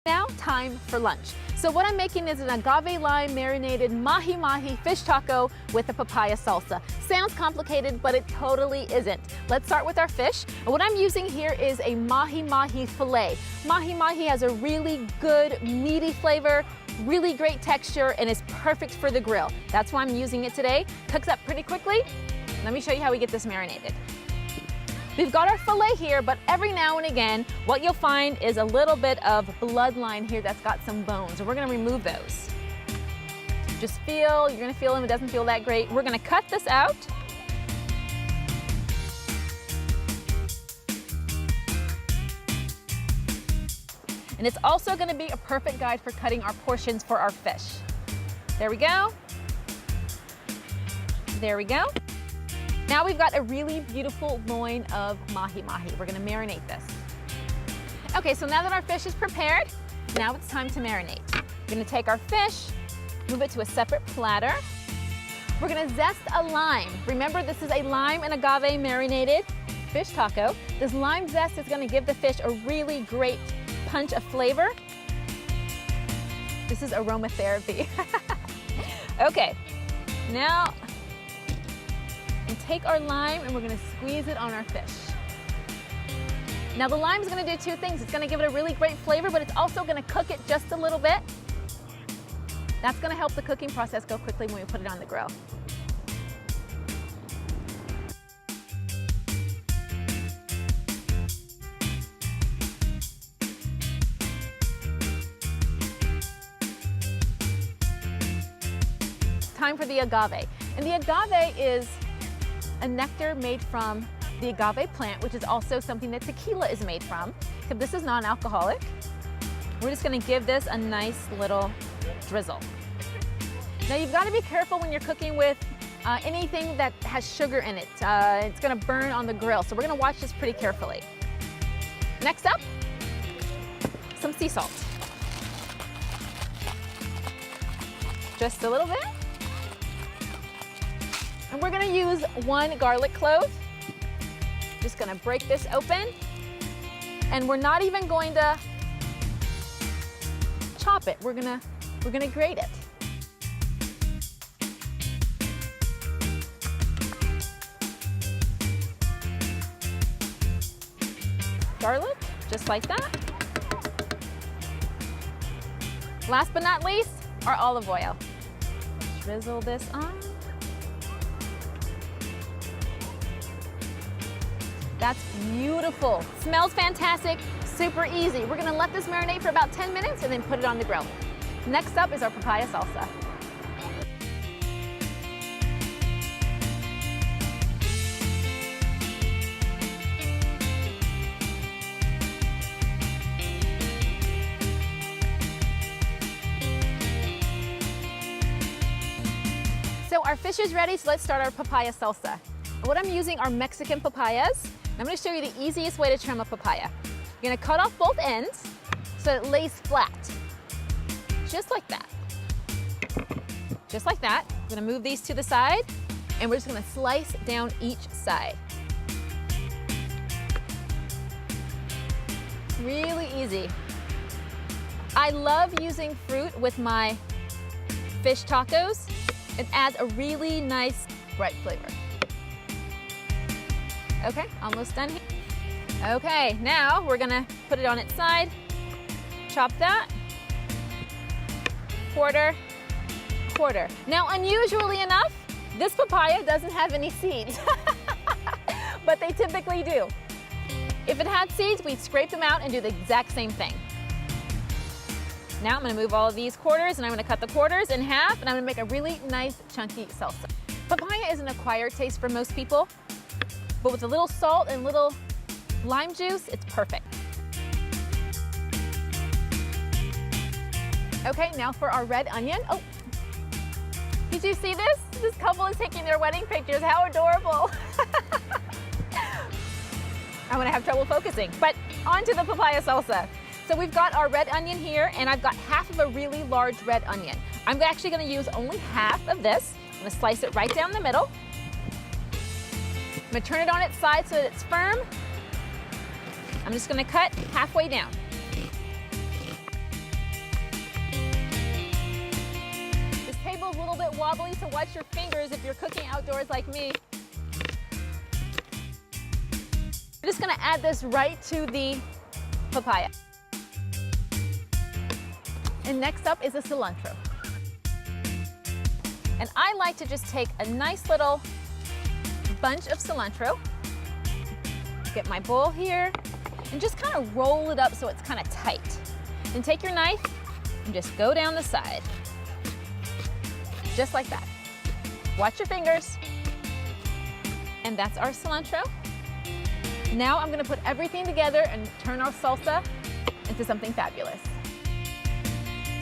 Now, time for lunch. So what I'm making is an agave lime marinated mahi fish taco with a papaya salsa. Sounds complicated, but it totally isn't. Let's start with our fish. And what I'm using here is a mahi fillet. Mahi has a really good meaty flavor, really great texture, and is perfect for the grill. That's why I'm using it today. Cooks up pretty quickly. Let me show you how we get this marinated. We've got our fillet here, but every now and again, what you'll find is a little bit of bloodline here that's got some bones, and we're gonna remove those. Just feel, you're gonna feel them, it doesn't feel that great. We're gonna cut this out. And it's also gonna be a perfect guide for cutting our portions for our fish. There we go. There we go. Now we've got a really beautiful loin of mahi. We're gonna marinate this. Okay, so now that our fish is prepared, now it's time to marinate. We're gonna take our fish, move it to a separate platter. We're gonna zest a lime. Remember, this is a lime and agave marinated fish taco. This lime zest is gonna give the fish a really great punch of flavor. This is aromatherapy. Okay, now, and take our lime and we're gonna squeeze it on our fish. Now the lime is gonna do two things. It's gonna give it a really great flavor, but it's also gonna cook it just a little bit. That's gonna help the cooking process go quickly when we put it on the grill. Time for the agave. And the agave is a nectar made from the agave plant, which is also something that tequila is made from. So this is non-alcoholic. We're just gonna give this a nice little drizzle. Now you've gotta be careful when you're cooking with anything that has sugar in it. It's gonna burn on the grill, so we're gonna watch this pretty carefully. Next up, some sea salt. Just a little bit. And we're gonna use one garlic clove. Just gonna break this open. And we're not even going to chop it. We're gonna grate it. Garlic, just like that. Last but not least, our olive oil. Drizzle this on. That's beautiful. Smells fantastic, super easy. We're gonna let this marinate for about 10 minutes and then put it on the grill. Next up is our papaya salsa. So our fish is ready, so let's start our papaya salsa. What I'm using are Mexican papayas. I'm going to show you the easiest way to trim a papaya. You're going to cut off both ends so it lays flat. Just like that. Just like that. I'm going to move these to the side and we're just going to slice down each side. Really easy. I love using fruit with my fish tacos. It adds a really nice bright flavor. Okay, almost done here. Okay, now we're gonna put it on its side. Chop that. Quarter. Now, unusually enough, this papaya doesn't have any seeds, but they typically do. If it had seeds, we'd scrape them out and do the exact same thing. Now I'm gonna move all of these quarters and I'm gonna cut the quarters in half and I'm gonna make a really nice chunky salsa. Papaya is an acquired taste for most people, but with a little salt and little lime juice, it's perfect. Okay, now for our red onion. Oh, did you see this? This couple is taking their wedding pictures. How adorable. I'm gonna have trouble focusing, but onto the papaya salsa. So we've got our red onion here, and I've got half of a really large red onion. I'm actually gonna use only half of this. I'm gonna slice it right down the middle. I'm gonna turn it on its side so that it's firm. I'm just gonna cut halfway down. wobbly, so watch your fingers if you're cooking outdoors like me. We're just gonna add this right to the papaya. And next up is the cilantro. And I like to just take a nice little bunch of cilantro, get my bowl here, and just kind of roll it up so it's kind of tight. And take your knife and just go down the side. Just like that. Watch your fingers. And that's our cilantro. Now I'm gonna put everything together and turn our salsa into something fabulous.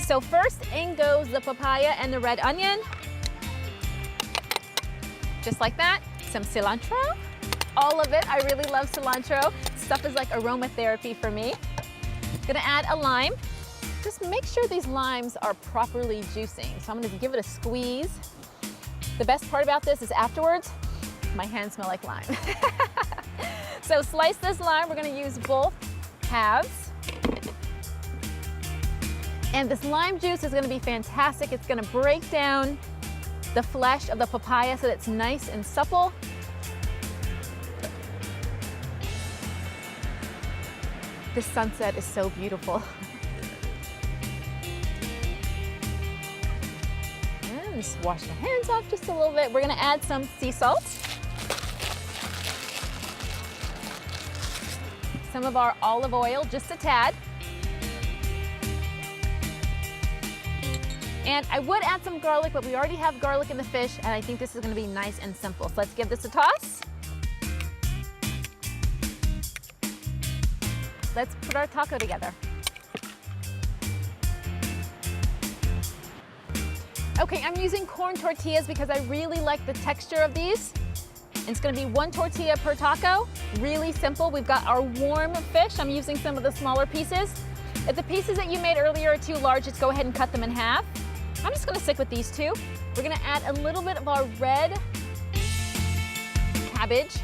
So first in goes the papaya and the red onion. Just like that. Some cilantro. All of it. I really love cilantro. Stuff is like aromatherapy for me. Gonna add a lime. Just make sure these limes are properly juicing. So I'm gonna give it a squeeze. The best part about this is afterwards, my hands smell like lime. So slice this lime. We're gonna use both halves. And this lime juice is gonna be fantastic. It's gonna break down the flesh of the papaya so that it's nice and supple. This sunset is so beautiful. And just wash the hands off just a little bit. We're gonna add some sea salt. Some of our olive oil, just a tad. And I would add some garlic, but we already have garlic in the fish, and I think this is gonna be nice and simple. So let's give this a toss. Let's put our taco together. Okay, I'm using corn tortillas because I really like the texture of these. It's gonna be 1 tortilla per taco. Really simple. We've got our warm fish. I'm using some of the smaller pieces. If the pieces that you made earlier are too large, just go ahead and cut them in half. I'm just gonna stick with these two. We're gonna add a little bit of our red cabbage.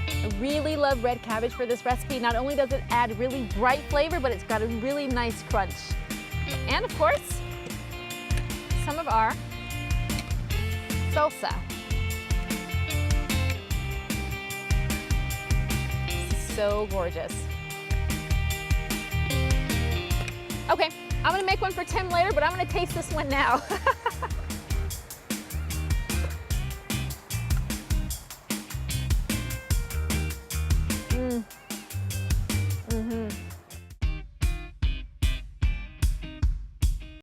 I really love red cabbage for this recipe. Not only does it add really bright flavor, but it's got a really nice crunch. And of course, some of our salsa. So gorgeous. Okay, I'm gonna make one for Tim later, but I'm gonna taste this one now.